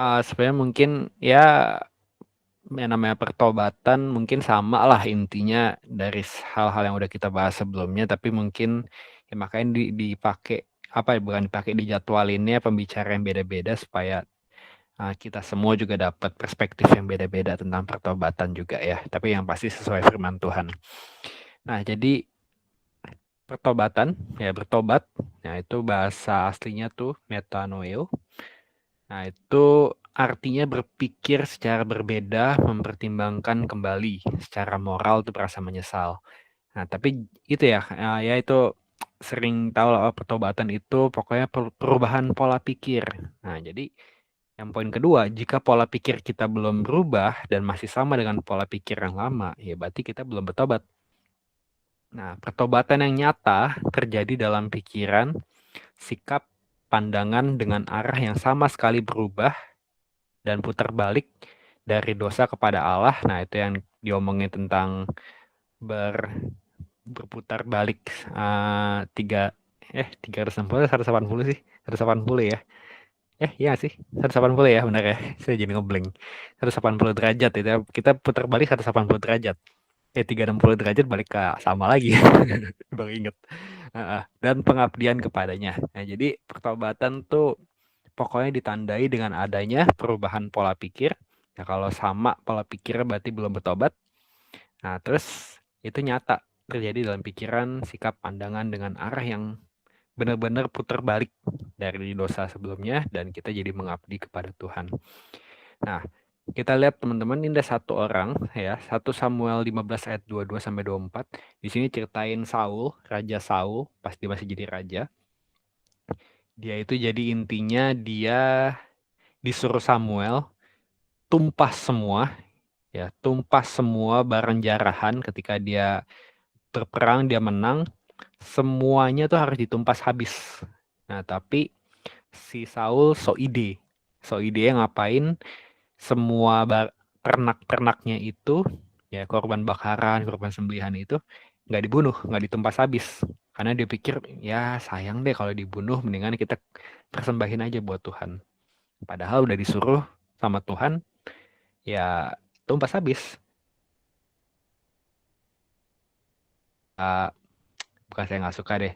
Sebenarnya mungkin ya yang namanya pertobatan mungkin sama lah intinya dari hal-hal yang udah kita bahas sebelumnya, tapi mungkin ya makanya dipakai apa ya, bukan dipakai, dijadwalinnya pembicaraan yang beda-beda supaya kita semua juga dapat perspektif yang beda-beda tentang pertobatan juga ya, tapi yang pasti sesuai firman Tuhan. Nah, jadi pertobatan ya, bertobat, nah itu bahasa aslinya tuh metanoeo. Nah, itu artinya berpikir secara berbeda, mempertimbangkan kembali secara moral itu berasa menyesal. Nah, tapi itu ya, ya itu sering tahu lah, pertobatan itu pokoknya perubahan pola pikir. Nah, jadi yang poin kedua, jika pola pikir kita belum berubah dan masih sama dengan pola pikir yang lama, ya berarti kita belum bertobat. Nah, pertobatan yang nyata terjadi dalam pikiran, sikap, pandangan dengan arah yang sama sekali berubah dan putar balik dari dosa kepada Allah. Nah, itu yang diomongin tentang ber, berputar balik tiga 360 180 sih, 180 ya. Iya sih, 180 ya, benar ya. Saya jadi ngeblank. 180 derajat itu ya. Kita putar balik 180 derajat. 360 derajat balik ke sama lagi. Baru inget. Dan pengabdian kepadanya. Nah, jadi pertobatan tuh pokoknya ditandai dengan adanya perubahan pola pikir. Nah, kalau sama pola pikirnya berarti belum bertobat. Nah, terus itu nyata terjadi dalam pikiran, sikap, pandangan dengan arah yang benar-benar putar balik dari dosa sebelumnya dan kita jadi mengabdi kepada Tuhan. Nah, kita lihat teman-teman, ini ada satu orang ya, 1 Samuel 15 ayat 22 sampai 24. Di sini ceritain Saul, Raja Saul pas dia masih jadi raja. Dia itu jadi intinya dia disuruh Samuel tumpah semua barang jarahan ketika dia berperang, dia menang, semuanya tuh harus ditumpas habis. Nah, tapi si Saul so ide ngapain semua ternak-ternaknya itu, ya korban bakaran, korban sembelihan itu nggak dibunuh, nggak ditumpas habis. Karena dia pikir, ya sayang deh kalau dibunuh, mendingan kita persembahin aja buat Tuhan. Padahal udah disuruh sama Tuhan, ya tumpas habis. Bukan saya nggak suka deh.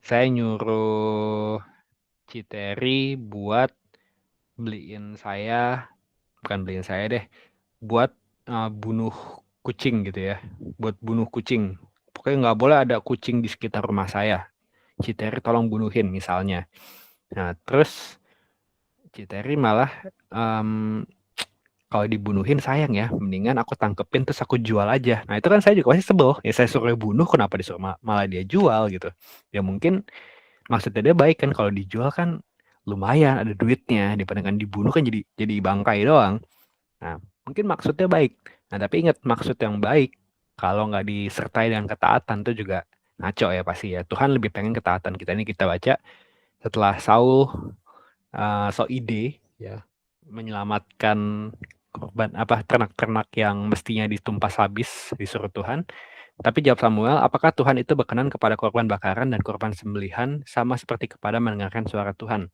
Saya nyuruh Citeri buat beliin saya, bukan beliin saya deh, buat bunuh kucing gitu ya, buat bunuh kucing. Pokoknya nggak boleh ada kucing di sekitar rumah saya. Citeri tolong bunuhin misalnya. Nah, terus Citeri malah kalau dibunuhin sayang ya, mendingan aku tangkepin terus aku jual aja. Nah, itu kan saya juga pasti sebel. Ya saya suruh bunuh, kenapa disuruh malah dia jual gitu. Ya mungkin maksudnya dia baik kan, kalau dijual kan lumayan ada duitnya dibandingkan dibunuh kan jadi bangkai doang. Nah, mungkin maksudnya baik. Nah, tapi ingat, maksud yang baik kalau nggak disertai dengan ketaatan tuh juga ngaco ya pasti ya. Tuhan lebih pengen ketaatan kita. Ini kita baca setelah Saul so ide ya menyelamatkan korban ternak-ternak yang mestinya ditumpas habis disuruh Tuhan. Tapi jawab Samuel, apakah Tuhan itu berkenan kepada korban bakaran dan korban sembelihan sama seperti kepada mendengarkan suara Tuhan?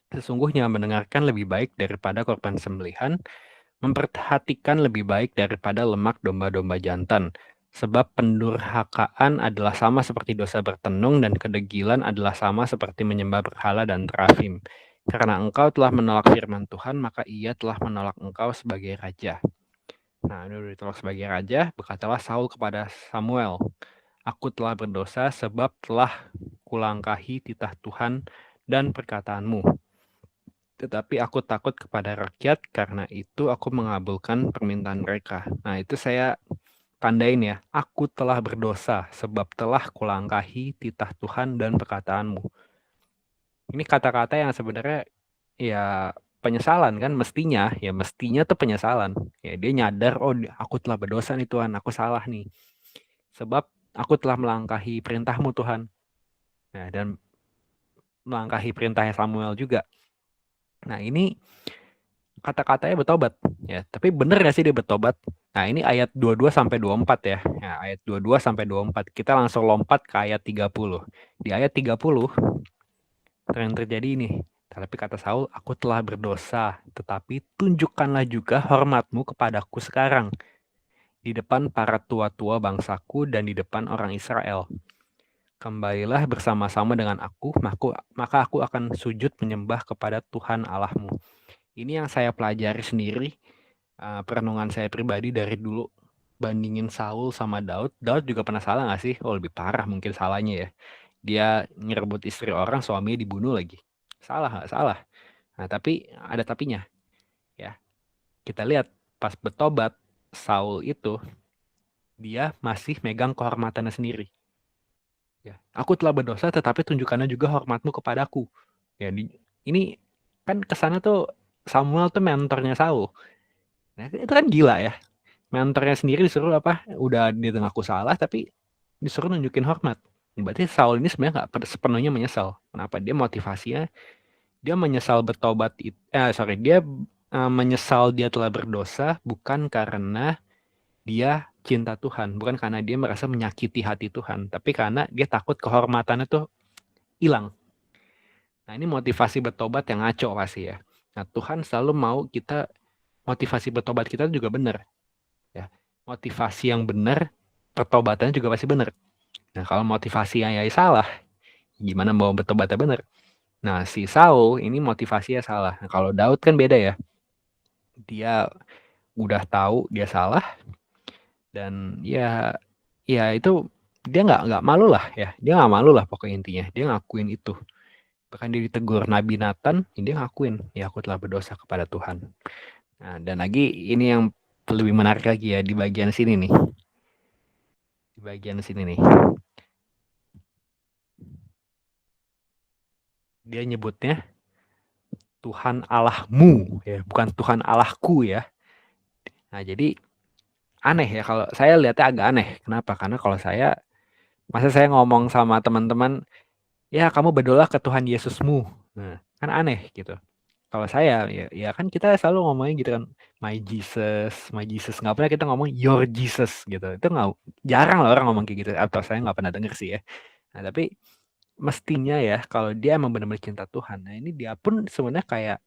Sesungguhnya mendengarkan lebih baik daripada korban sembelihan, memperhatikan lebih baik daripada lemak domba-domba jantan. Sebab pendurhakaan adalah sama seperti dosa bertenung dan kedegilan adalah sama seperti menyembah berhala dan terafim. Karena engkau telah menolak firman Tuhan, maka ia telah menolak engkau sebagai raja. Nah, ini ditolak sebagai raja, berkatalah Saul kepada Samuel, aku telah berdosa sebab telah kulangkahi titah Tuhan dan perkataanmu. Tetapi aku takut kepada rakyat, karena itu aku mengabulkan permintaan mereka. Nah, itu saya tandain ya, aku telah berdosa sebab telah kulangkahi titah Tuhan dan perkataanmu. Ini kata-kata yang sebenarnya ya penyesalan kan, mestinya tuh penyesalan. Ya dia nyadar, oh aku telah berdosa nih Tuhan, aku salah nih. Sebab aku telah melangkahi perintahmu Tuhan. Nah, dan melangkahi perintahnya Samuel juga. Nah, ini kata-katanya bertobat ya. Tapi benar gak sih dia bertobat? Nah, ini ayat 22 sampai 24 ya. Ya, ayat 22 sampai 24. Kita langsung lompat ke ayat 30. Di ayat 30 yang terjadi ini. Tetapi kata Saul, aku telah berdosa, tetapi tunjukkanlah juga hormatmu kepadaku sekarang, di depan para tua-tua bangsaku dan di depan orang Israel. Kembalilah bersama-sama dengan aku, maka aku akan sujud menyembah kepada Tuhan Allahmu. Ini yang saya pelajari sendiri, perenungan saya pribadi dari dulu. Bandingin Saul sama Daud, Daud juga pernah salah nggak sih? Oh, lebih parah mungkin salahnya ya. Dia ngerebut istri orang, suaminya dibunuh lagi. Salah nggak? Salah. Nah, tapi ada tapinya. Ya, kita lihat pas bertobat, Saul itu dia masih megang kehormatannya sendiri. Ya, aku telah berdosa, tetapi tunjukkanlah juga hormatmu kepadaku. Ya, ini kan kesannya tuh Samuel tuh mentornya Saul. Nah, itu kan gila ya. Mentornya sendiri disuruh apa? Udah dia ngaku salah, tapi disuruh nunjukin hormat. Berarti Saul ini sebenarnya nggak sepenuhnya menyesal. Kenapa? Dia motivasinya, dia menyesal bertobat. Dia menyesal dia telah berdosa bukan karena dia cinta Tuhan, bukan karena dia merasa menyakiti hati Tuhan, tapi karena dia takut kehormatannya tuh hilang. Nah, ini motivasi bertobat yang ngaco pasti ya. Nah, Tuhan selalu mau kita, motivasi bertobat kita juga benar. Ya. Motivasi yang benar, pertobatannya juga pasti benar. Nah, kalau motivasi yang salah, gimana mau bertobatnya benar? Nah, si Saul ini motivasinya salah. Nah, kalau Daud kan beda ya. Dia udah tahu dia salah, dan ya itu dia nggak malu lah ya. Dia nggak malu lah pokoknya intinya. Dia ngakuin itu. Bahkan dia ditegur Nabi Nathan, dia ngakuin, ya aku telah berdosa kepada Tuhan. Nah, dan lagi ini yang lebih menarik lagi ya di bagian sini nih. Di bagian sini nih. Dia nyebutnya Tuhan Allahmu ya, bukan Tuhan Allahku ya. Nah, jadi aneh ya, kalau saya lihatnya agak aneh. Kenapa? Karena kalau masa saya ngomong sama teman-teman, ya kamu berdoa ke Tuhan Yesusmu. Nah, kan aneh gitu. Kalau saya ya kan kita selalu ngomongin gitu kan, my Jesus, nggak pernah kita ngomong your Jesus gitu. Itu nggak, jarang lah orang ngomong kayak gitu, atau saya nggak pernah denger sih ya. Nah, tapi mestinya ya kalau dia emang benar-benar cinta Tuhan, nah ini dia pun sebenarnya kayak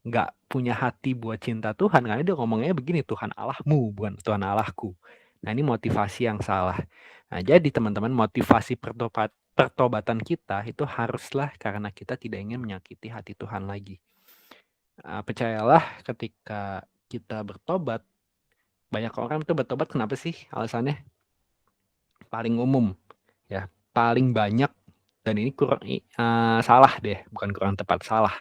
nggak punya hati buat cinta Tuhan, karena dia ngomongnya begini, Tuhan Allahmu bukan Tuhan Allahku. Nah, ini motivasi yang salah. Nah, jadi teman-teman, motivasi pertobatan kita itu haruslah karena kita tidak ingin menyakiti hati Tuhan lagi. Percayalah, ketika kita bertobat, banyak orang tuh bertobat kenapa sih? Alasannya paling umum ya, paling banyak, dan ini kurang salah deh, bukan kurang tepat, salah.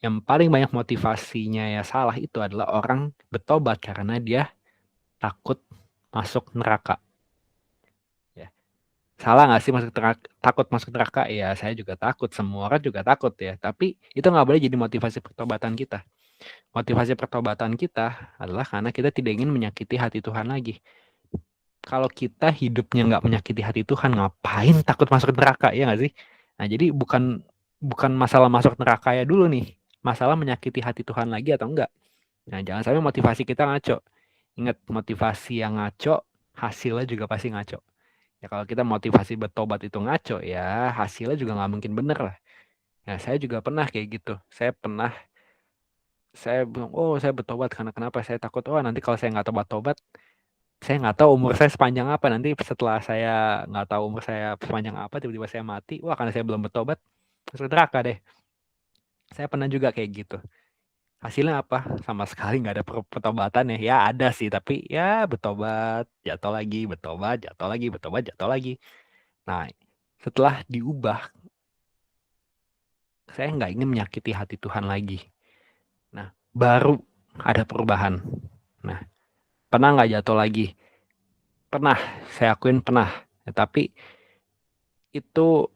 Yang paling banyak motivasinya ya salah itu adalah orang bertobat karena dia takut masuk neraka. Ya. Salah nggak sih takut masuk neraka? Ya, saya juga takut, semua orang juga takut ya. Tapi itu nggak boleh jadi motivasi pertobatan kita. Motivasi pertobatan kita adalah karena kita tidak ingin menyakiti hati Tuhan lagi. Kalau kita hidupnya nggak menyakiti hati Tuhan, ngapain takut masuk neraka, ya nggak sih? Nah, jadi bukan masalah masuk neraka ya dulu nih, masalah menyakiti hati Tuhan lagi atau enggak. Nah, jangan sampai motivasi kita ngaco. Ingat, motivasi yang ngaco, hasilnya juga pasti ngaco. Ya, kalau kita motivasi bertobat itu ngaco, ya hasilnya juga nggak mungkin bener lah. Nah, saya juga pernah kayak gitu. Saya bilang, oh saya bertobat karena kenapa? Saya takut, oh nanti kalau saya nggak tobat-tobat, saya nggak tahu umur saya sepanjang apa. Nanti setelah saya nggak tahu umur saya sepanjang apa, tiba-tiba saya mati, wah karena saya belum bertobat, masuk neraka deh. Saya pernah juga kayak gitu. Hasilnya apa? Sama sekali nggak ada pertobatan ya. Ya ada sih, tapi ya bertobat, jatuh lagi, bertobat, jatuh lagi, bertobat, jatuh lagi. Nah, setelah diubah, saya nggak ingin menyakiti hati Tuhan lagi. Nah, baru ada perubahan. Nah, pernah nggak jatuh lagi? Pernah, saya akuin pernah. Ya, tapi itu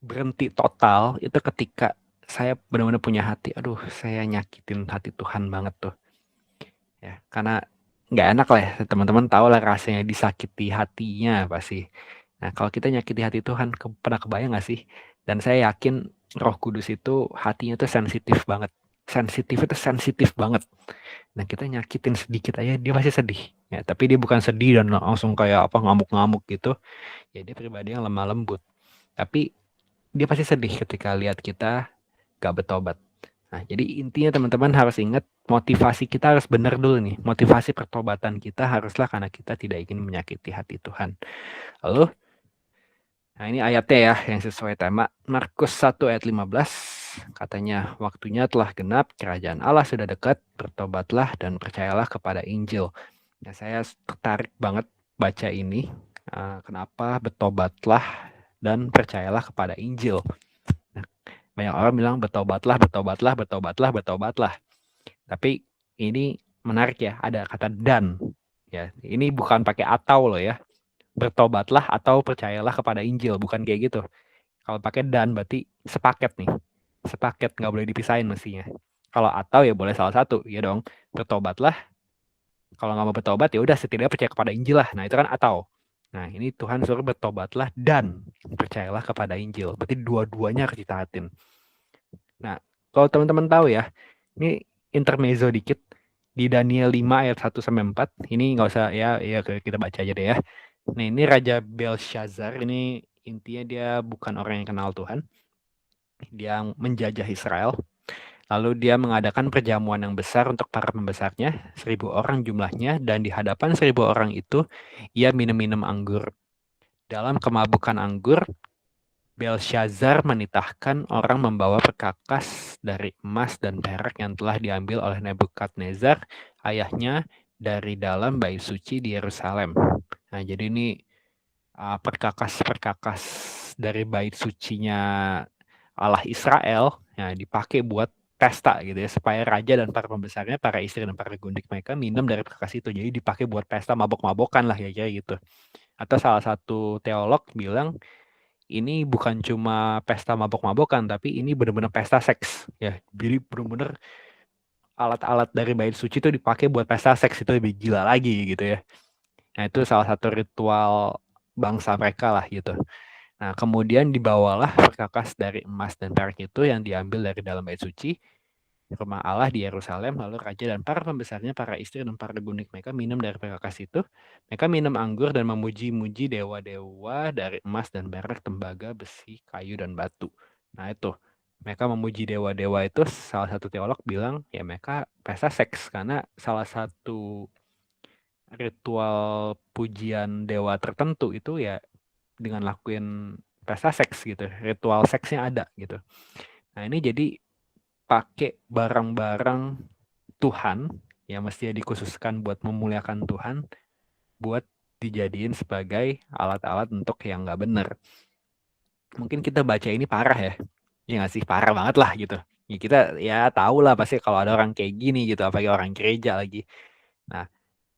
berhenti total itu ketika saya benar-benar punya hati, aduh saya nyakitin hati Tuhan banget tuh. Ya, karena nggak enak lah ya, teman-teman tahu lah rasanya disakiti hatinya pasti. Nah, kalau kita nyakiti hati Tuhan, pernah kebayang nggak sih? Dan saya yakin Roh Kudus itu hatinya tuh sensitif banget. Sensitif banget. Nah, kita nyakitin sedikit aja dia pasti sedih. Ya, tapi dia bukan sedih dan langsung kayak apa ngamuk-ngamuk gitu. Ya, dia pribadi yang lemah lembut. Tapi dia pasti sedih ketika lihat kita gak bertobat. Nah, jadi intinya teman-teman harus ingat motivasi kita harus benar dulu nih. Motivasi pertobatan kita haruslah karena kita tidak ingin menyakiti hati Tuhan. Lalu, nah ini ayatnya ya yang sesuai tema. Markus 1 ayat 15 katanya, waktunya telah genap, kerajaan Allah sudah dekat, bertobatlah dan percayalah kepada Injil. Nah, saya tertarik banget baca ini. Kenapa bertobatlah dan percayalah kepada Injil. Nah, banyak orang bilang bertobatlah, bertobatlah, bertobatlah, bertobatlah. Tapi ini menarik ya, ada kata dan. Ya, ini bukan pakai atau loh ya. Bertobatlah atau percayalah kepada Injil, bukan kayak gitu. Kalau pakai dan berarti sepaket nih. Sepaket, nggak boleh dipisahin mestinya. Kalau atau ya boleh salah satu, ya dong. Bertobatlah. Kalau nggak mau bertobat ya udah setidaknya percaya kepada Injil lah. Nah itu kan atau. Nah ini Tuhan suruh bertobatlah dan percayalah kepada Injil. Berarti dua-duanya harus ditaatin. Nah kalau teman-teman tahu ya, ini intermezzo dikit di Daniel 5 ayat 1 sampai 4. Ini nggak usah ya kita baca aja deh ya. Nah, ini Raja Belshazzar ini intinya dia bukan orang yang kenal Tuhan. Dia menjajah Israel. Lalu dia mengadakan perjamuan yang besar untuk para pembesarnya, 1.000 orang jumlahnya, dan di hadapan 1.000 orang itu, ia minum-minum anggur. Dalam kemabukan anggur, Belshazzar menitahkan orang membawa perkakas dari emas dan perak yang telah diambil oleh Nebukadnezar, ayahnya, dari dalam bait suci di Yerusalem. Nah, jadi ini perkakas-perkakas dari bait sucinya Allah Israel, ya, dipakai buat pesta gitu ya, supaya raja dan para pembesarnya, para istri dan para gundik mereka minum dari perkakas itu. Jadi dipakai buat pesta mabok-mabokan lah ya kayak gitu. Atau salah satu teolog bilang ini bukan cuma pesta mabok-mabokan, tapi ini benar-benar pesta seks ya. Jadi benar-benar alat-alat dari bait suci itu dipakai buat pesta seks, itu lebih gila lagi gitu ya. Nah itu salah satu ritual bangsa mereka lah gitu. Nah kemudian dibawalah perkakas dari emas dan perak itu yang diambil dari dalam bait suci rumah Allah di Yerusalem, lalu raja dan para pembesarnya, para istri dan para gundik mereka minum dari perkakas itu. Mereka minum anggur dan memuji-muji dewa-dewa dari emas dan perak, tembaga, besi, kayu, dan batu. Nah itu, mereka memuji dewa-dewa itu, salah satu teolog bilang, ya mereka pesta seks, karena salah satu ritual pujian dewa tertentu itu ya dengan lakuin pesta seks gitu, ritual seksnya ada gitu. Nah ini jadi pakai barang-barang Tuhan yang mestinya dikhususkan buat memuliakan Tuhan, buat dijadiin sebagai alat-alat untuk yang nggak bener. Mungkin kita baca ini parah ya, ya nggak sih, parah banget lah gitu. Ya kita ya tahu lah pasti kalau ada orang kayak gini gitu, apalagi orang gereja lagi. Nah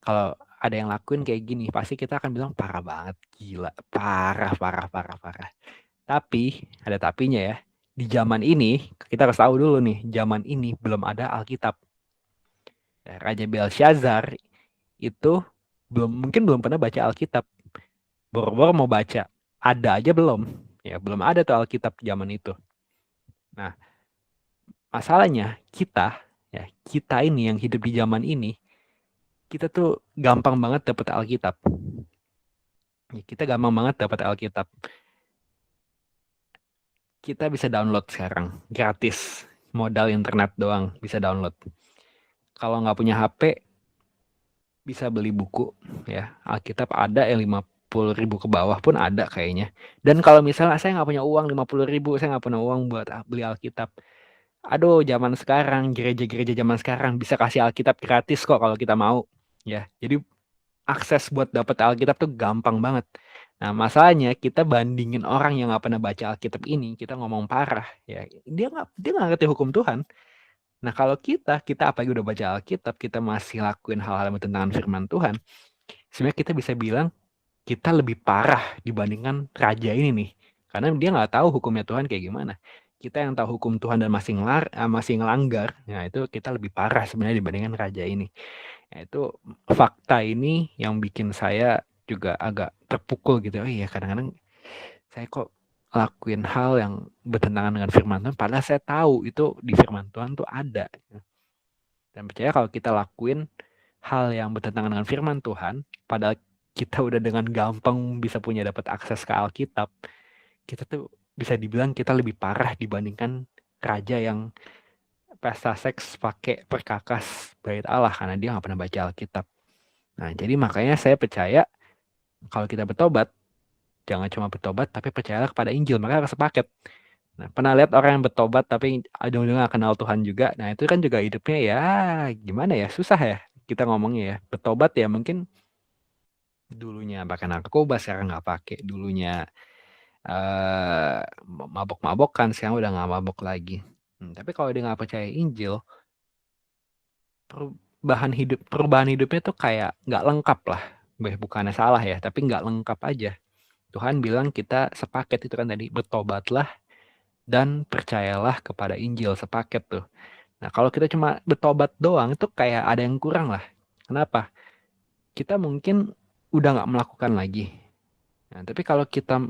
kalau ada yang lakuin kayak gini, pasti kita akan bilang parah banget, gila, parah, parah, parah, parah. Tapi ada tapinya ya. Di zaman ini kita harus tahu dulu nih, zaman ini belum ada Alkitab. Raja Belshazzar itu mungkin belum pernah baca Alkitab. Boro-boro mau baca, ada aja belum. Ya, belum ada tuh Alkitab zaman itu. Nah, masalahnya kita ini yang hidup di zaman ini, kita tuh gampang banget dapat Alkitab. Ya, kita gampang banget dapat Alkitab. Kita bisa download sekarang, gratis. Modal internet doang bisa download. Kalau nggak punya HP, bisa beli buku ya. Alkitab ada yang 50.000 ke bawah pun ada kayaknya. Dan kalau misalnya saya nggak punya uang 50.000, saya nggak punya uang buat beli Alkitab. Aduh, zaman sekarang, gereja-gereja zaman sekarang bisa kasih Alkitab gratis kok kalau kita mau. Ya, jadi akses buat dapat Alkitab tuh gampang banget. Nah, masalahnya kita bandingin orang yang nggak pernah baca Alkitab ini, kita ngomong parah ya. Dia nggak ngerti hukum Tuhan. Nah, kalau kita apalagi udah baca Alkitab, kita masih lakuin hal-hal yang bertentangan firman Tuhan, sebenarnya kita bisa bilang kita lebih parah dibandingkan raja ini nih. Karena dia nggak tahu hukumnya Tuhan kayak gimana. Kita yang tahu hukum Tuhan dan masih ngelanggar, nah itu kita lebih parah sebenarnya dibandingkan raja ini. Nah, itu fakta ini yang bikin saya juga agak terpukul gitu. Oh iya, kadang-kadang saya kok lakuin hal yang bertentangan dengan firman Tuhan, padahal saya tahu itu di firman Tuhan tuh ada. Dan percaya kalau kita lakuin hal yang bertentangan dengan firman Tuhan, padahal kita udah dengan gampang bisa dapat akses ke Alkitab, kita tuh bisa dibilang kita lebih parah dibandingkan raja yang pesta seks pakai perkakas bait Allah karena dia nggak pernah baca Alkitab. Nah, jadi makanya saya percaya kalau kita bertobat, jangan cuma bertobat tapi percayalah kepada Injil. Maka harus sepaket. Nah, pernah lihat orang yang bertobat tapi ujung-ujungnya nggak kenal Tuhan juga. Nah, itu kan juga hidupnya ya gimana ya, susah ya kita ngomongnya ya. Bertobat ya mungkin dulunya pakai narkoba, sekarang nggak pakai. Dulunya mabok-mabokan, sekarang udah nggak mabok lagi. Tapi kalau dia nggak percaya Injil, perubahan hidupnya tuh kayak nggak lengkap lah. Bukannya salah ya, tapi nggak lengkap aja. Tuhan bilang kita sepaket itu kan tadi, bertobatlah dan percayalah kepada Injil, sepaket tuh. Nah, kalau kita cuma bertobat doang itu kayak ada yang kurang lah. Kenapa? Kita mungkin udah nggak melakukan lagi. Nah, tapi kalau kita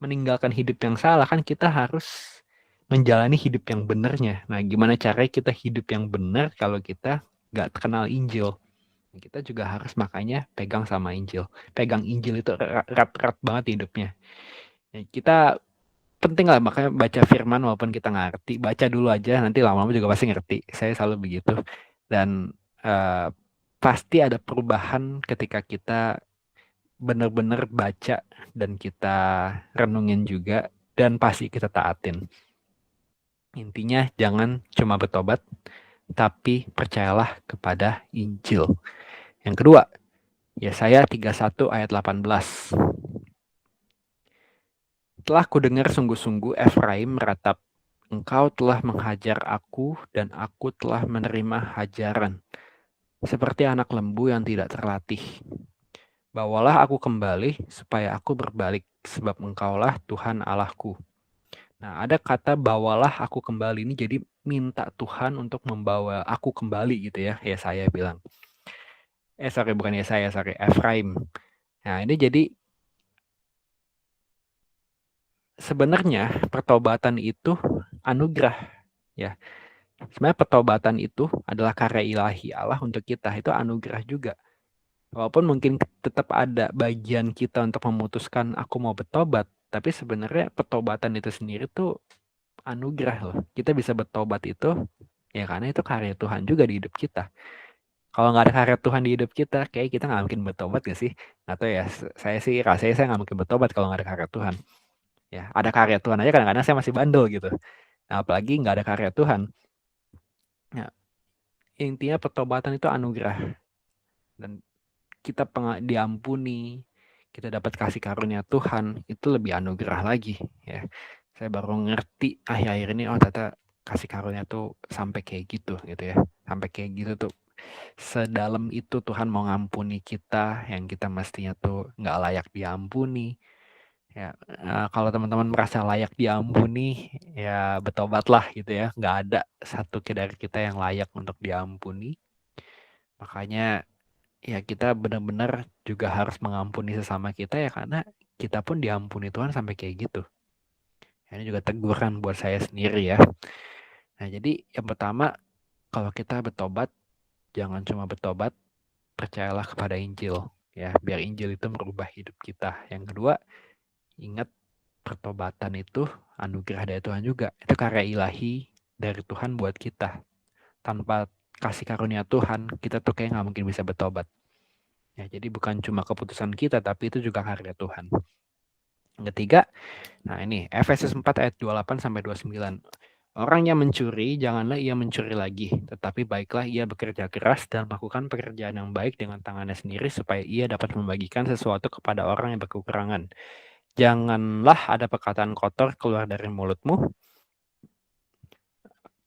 meninggalkan hidup yang salah kan kita harus menjalani hidup yang benarnya. Nah, gimana caranya kita hidup yang benar kalau kita nggak kenal Injil? Kita juga harus makanya pegang sama Injil. Pegang Injil itu erat-erat banget hidupnya. Ya, kita penting lah makanya baca firman walaupun kita nggak ngerti. Baca dulu aja, nanti lama-lama juga pasti ngerti. Saya selalu begitu. Dan pasti ada perubahan ketika kita benar-benar baca dan kita renungin juga dan pasti kita taatin. Intinya jangan cuma bertobat, tapi percayalah kepada Injil. Yang kedua, Yesaya 31 ayat 18. Telah kudengar sungguh-sungguh Efraim meratap, engkau telah menghajar aku dan aku telah menerima hajaran, seperti anak lembu yang tidak terlatih. Bawalah aku kembali supaya aku berbalik, sebab engkaulah Tuhan Allahku. Nah, ada kata bawalah aku kembali ini jadi minta Tuhan untuk membawa aku kembali gitu ya. Ya saya bilang. Bukan ya saya, Efraim. Nah, ini jadi sebenarnya pertobatan itu anugerah ya. Sebenarnya pertobatan itu adalah karya ilahi Allah untuk kita. Itu anugerah juga. Walaupun mungkin tetap ada bagian kita untuk memutuskan aku mau bertobat, tapi sebenarnya pertobatan itu sendiri tuh anugerah loh. Kita bisa bertobat itu ya karena itu karya Tuhan juga di hidup kita. Kalau nggak ada karya Tuhan di hidup kita, kayak kita nggak mungkin bertobat gak sih? Atau ya, saya sih rasanya saya nggak mungkin bertobat kalau nggak ada karya Tuhan. Ya, ada karya Tuhan aja kadang-kadang saya masih bandel gitu. Nah, apalagi nggak ada karya Tuhan. Ya, intinya pertobatan itu anugerah. Dan kita diampuni, kita dapat kasih karunia Tuhan, itu lebih anugerah lagi. Ya, saya baru ngerti akhir-akhir ini, oh ternyata kasih karunia tuh sampai kayak gitu ya. Sampai kayak gitu tuh. Sedalam itu Tuhan mau ngampuni kita yang kita mestinya tuh nggak layak diampuni. Ya, kalau teman-teman merasa layak diampuni, ya bertobatlah gitu ya. Nggak ada satu dari kita yang layak untuk diampuni. Makanya ya kita benar-benar juga harus mengampuni sesama kita ya karena kita pun diampuni Tuhan sampai kayak gitu. Ini juga teguran buat saya sendiri ya. Nah, jadi yang pertama kalau kita bertobat, jangan cuma bertobat, percayalah kepada Injil ya, biar Injil itu merubah hidup kita. Yang kedua, ingat pertobatan itu anugerah dari Tuhan juga. Itu karya ilahi dari Tuhan buat kita. Tanpa kasih karunia Tuhan, kita tuh kayak nggak mungkin bisa bertobat. Ya, jadi bukan cuma keputusan kita, tapi itu juga karya Tuhan. Yang ketiga, nah ini Efesus 4 ayat 28 sampai 29. Orang yang mencuri, janganlah ia mencuri lagi, tetapi baiklah ia bekerja keras dan melakukan pekerjaan yang baik dengan tangannya sendiri supaya ia dapat membagikan sesuatu kepada orang yang berkekurangan. Janganlah ada perkataan kotor keluar dari mulutmu,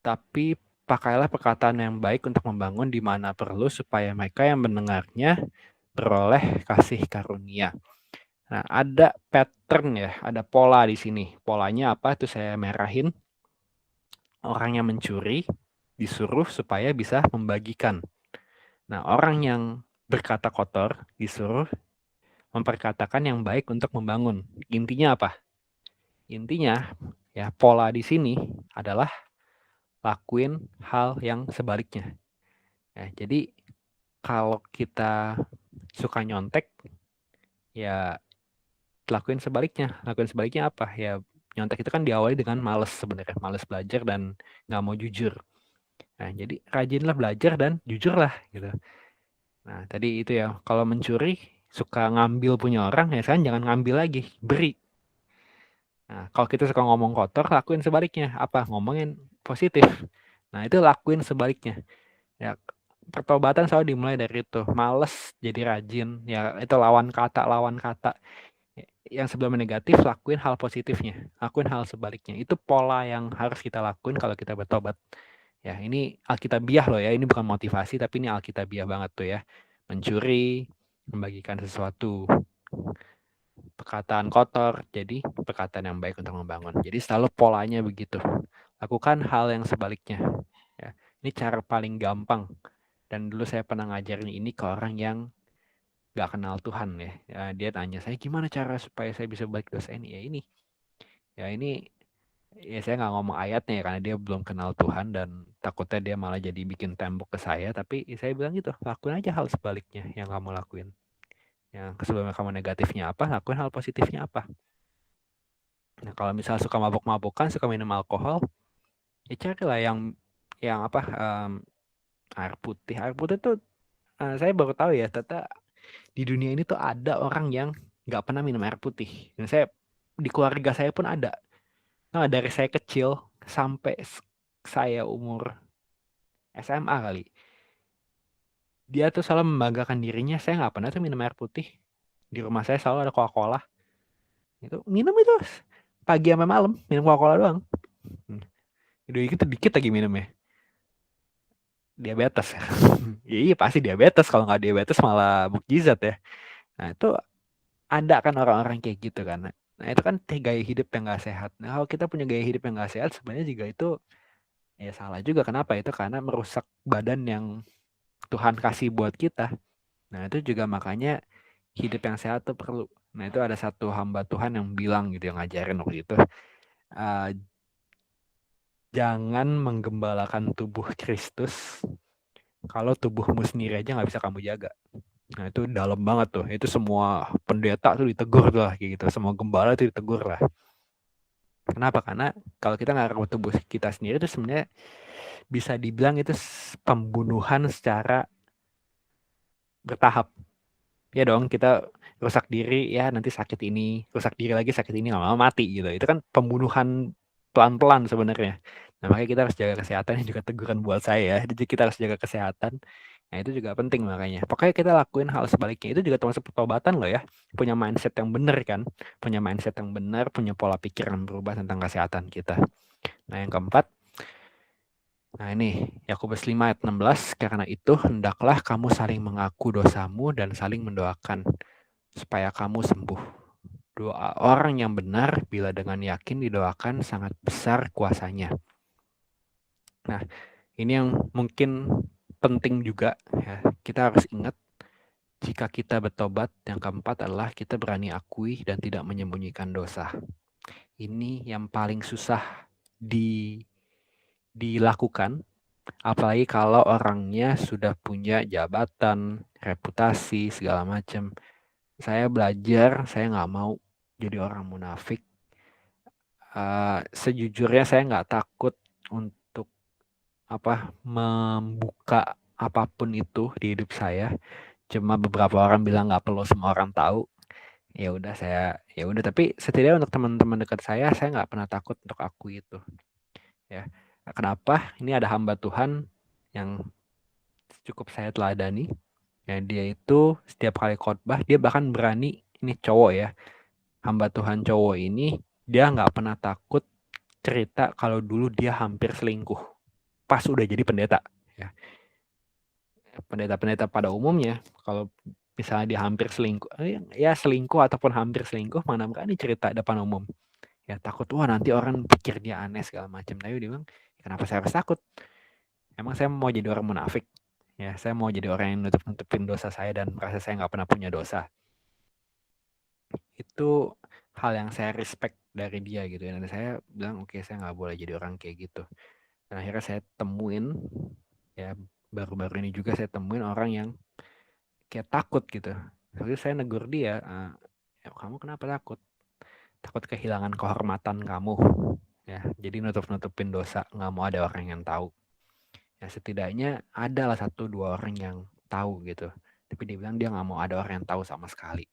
tapi pakailah perkataan yang baik untuk membangun di mana perlu supaya mereka yang mendengarnya beroleh kasih karunia. Nah, ada pattern ya, ada pola di sini. Polanya apa? Itu saya merahin. Orang yang mencuri disuruh supaya bisa membagikan. Nah, orang yang berkata kotor disuruh memperkatakan yang baik untuk membangun. Intinya apa? Intinya ya pola di sini adalah lakuin hal yang sebaliknya. Ya, jadi kalau kita suka nyontek, ya lakuin sebaliknya. Lakuin sebaliknya apa? Ya Nyontek itu kan diawali dengan males sebenarnya, males belajar dan nggak mau jujur. Nah, jadi rajinlah belajar dan jujurlah gitu. Nah, tadi itu ya, kalau mencuri suka ngambil punya orang, ya sekarang jangan ngambil lagi, beri. Nah, kalau kita suka ngomong kotor, lakuin sebaliknya. Apa? Ngomongin positif. Nah, itu lakuin sebaliknya. Ya, pertobatan selalu dimulai dari itu. Males jadi rajin. Ya, itu lawan kata, lawan kata. Yang sebelumnya negatif, lakuin hal positifnya. Lakuin hal sebaliknya. Itu pola yang harus kita lakuin kalau kita bertobat. Ya, ini alkitabiah loh ya. Ini bukan motivasi, tapi ini alkitabiah banget tuh ya. Mencuri, membagikan sesuatu, perkataan kotor, jadi perkataan yang baik untuk membangun. Jadi selalu polanya begitu. Lakukan hal yang sebaliknya. Ya, ini cara paling gampang. Dan dulu saya pernah ngajarin ini ke orang yang gak kenal Tuhan ya. Dia tanya saya gimana cara supaya saya bisa balik dosa ini. Ya ini ya saya nggak ngomong ayatnya ya karena dia belum kenal Tuhan dan takutnya dia malah jadi bikin tembok ke saya. Tapi saya bilang gitu, lakuin aja hal sebaliknya yang kamu lakuin. Yang sebelumnya kamu negatifnya apa, lakuin hal positifnya apa. Nah, kalau misal suka mabok-mabokan, suka minum alkohol, ya carilah yang apa air putih. Air putih tuh saya baru tahu ya, ternyata di dunia ini tuh ada orang yang nggak pernah minum air putih. Dan saya di keluarga saya pun ada. Nah, dari saya kecil sampai saya umur SMA kali, dia tuh selalu membanggakan dirinya. Saya nggak pernah tuh minum air putih. Di rumah saya selalu ada Coca-Cola. Itu minum itu pagi sampai malam minum Coca-Cola doang. Udah gitu dikit lagi minumnya. Diabetes. Iya pasti diabetes, kalau nggak diabetes malah mukjizat ya. Nah itu ada kan orang-orang kayak gitu kan. Nah itu kan gaya hidup yang nggak sehat. Nah kalau kita punya gaya hidup yang nggak sehat sebenarnya juga itu ya salah juga. Kenapa? Itu karena merusak badan yang Tuhan kasih buat kita. Nah itu juga makanya hidup yang sehat tuh perlu. Nah itu ada satu hamba Tuhan yang bilang gitu, yang ngajarin waktu itu, "Eh, jangan menggembalakan tubuh Kristus kalau tubuhmu sendiri aja nggak bisa kamu jaga." Nah itu dalam banget tuh. Itu semua pendeta tuh ditegur lah kayak gitu. Semua gembala tuh ditegur lah. Kenapa? Karena kalau kita nggak rawat tubuh kita sendiri itu sebenarnya bisa dibilang itu pembunuhan secara bertahap. Ya dong, kita rusak diri ya nanti sakit ini, rusak diri lagi sakit ini, lama-lama mati gitu. Itu kan pembunuhan pelan-pelan sebenarnya. Nah, makanya kita harus jaga kesehatan, ini juga teguran buat saya. Jadi kita harus jaga kesehatan. Nah, itu juga penting makanya. Pokoknya kita lakuin hal sebaliknya. Itu juga termasuk pertobatan loh ya. Punya mindset yang benar kan. Punya mindset yang benar, punya pola pikir yang berubah tentang kesehatan kita. Nah, yang keempat, nah ini Yakobus 5 ayat 16, karena itu hendaklah kamu saling mengaku dosamu dan saling mendoakan supaya kamu sembuh. Doa orang yang benar bila dengan yakin didoakan sangat besar kuasanya. Nah, ini yang mungkin penting juga ya. Kita harus ingat jika kita bertobat, yang keempat adalah kita berani akui dan tidak menyembunyikan dosa. Ini yang paling susah dilakukan, apalagi kalau orangnya sudah punya jabatan, reputasi, segala macam. Saya belajar, saya nggak mau jadi orang munafik. Sejujurnya saya nggak takut untuk membuka apapun itu di hidup saya. Cuma beberapa orang bilang nggak perlu semua orang tahu. Ya udah ya udah. Tapi setidaknya untuk teman-teman dekat saya nggak pernah takut untuk akui itu. Ya, kenapa? Ini ada hamba Tuhan yang cukup saya teladani. Ya, dia itu setiap kali khotbah dia bahkan berani, ini cowok ya, hamba Tuhan cowok ini dia nggak pernah takut cerita kalau dulu dia hampir selingkuh pas udah jadi pendeta. Ya, pendeta-pendeta pada umumnya kalau misalnya dia hampir selingkuh, ya selingkuh ataupun hampir selingkuh, mana berani cerita depan umum. Ya takut, wah nanti orang pikir dia aneh segala macam. Tapi dia bilang, kenapa saya harus takut? Emang saya mau jadi orang munafik? Ya, saya mau jadi orang yang nutup-nutupin dosa saya dan merasa saya nggak pernah punya dosa. Itu hal yang saya respect dari dia gitu ya. Dan saya bilang, oke, saya nggak boleh jadi orang kayak gitu. Dan akhirnya saya temuin, ya baru-baru ini juga saya temuin orang yang kayak takut gitu. Lalu saya negur dia, ya, kamu kenapa takut? takut kehilangan kehormatan kamu. Ya, jadi nutup-nutupin dosa, nggak mau ada orang yang tahu. Ya setidaknya adalah 1-2 orang yang tahu gitu. Tapi dia bilang dia nggak mau ada orang yang tahu sama sekali.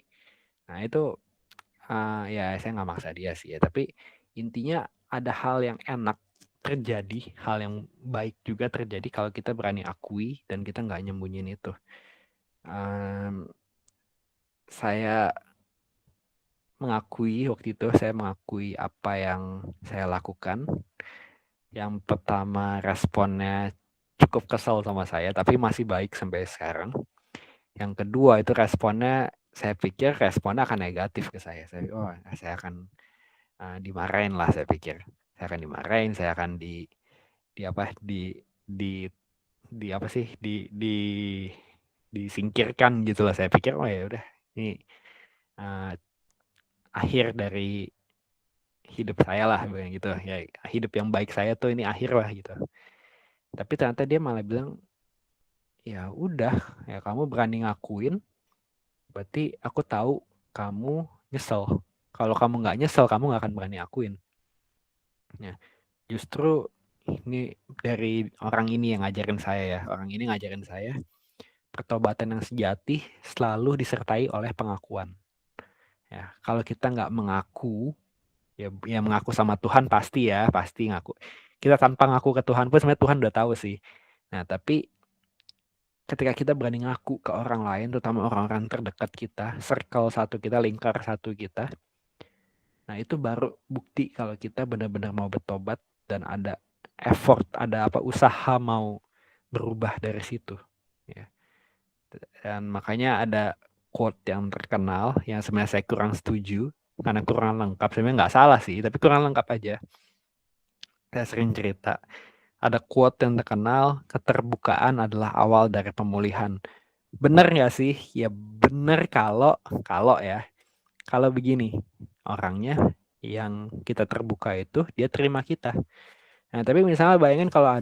Nah itu ya saya nggak maksa dia sih ya. Tapi intinya ada hal yang enak terjadi, hal yang baik juga terjadi kalau kita berani akui dan kita nggak nyembunyiin itu. Saya mengakui waktu itu, saya mengakui apa yang saya lakukan. Yang pertama responnya cukup kesel sama saya, tapi masih baik sampai sekarang. Yang kedua itu responnya, saya pikir responnya akan negatif ke saya. Saya akan dimarahin lah, saya pikir. Saya akan dimarahin, saya akan di apa di apa sih disingkirkan gitu lah. Saya pikir ya udah ini akhir dari hidup saya lah gitu ya, hidup yang baik saya tuh ini akhir lah gitu. Tapi ternyata dia malah bilang, ya udah ya kamu berani ngakuin, berarti aku tahu kamu nyesel. Kalau kamu nggak nyesel, kamu nggak akan berani akuin. Ya, justru ini dari orang ini yang ngajarin saya ya. Orang ini ngajarin saya pertobatan yang sejati selalu disertai oleh pengakuan. Ya, kalau kita nggak mengaku, ya mengaku sama Tuhan pasti ya, pasti ngaku. Kita tanpa ngaku ke Tuhan pun sebenarnya Tuhan udah tahu sih. Nah, tapi ketika kita berani ngaku ke orang lain, terutama orang-orang terdekat kita, circle satu kita, lingkar satu kita, nah itu baru bukti kalau kita benar-benar mau bertobat dan ada effort, ada usaha mau berubah dari situ. Ya. Dan makanya ada quote yang terkenal yang sebenarnya saya kurang setuju karena kurang lengkap. Sebenarnya nggak salah sih, tapi kurang lengkap aja. Saya sering cerita. Ada quote yang terkenal, keterbukaan adalah awal dari pemulihan. Bener nggak sih? Ya bener kalau begini, orangnya yang kita terbuka itu dia terima kita. Nah, tapi misalnya bayangin kalau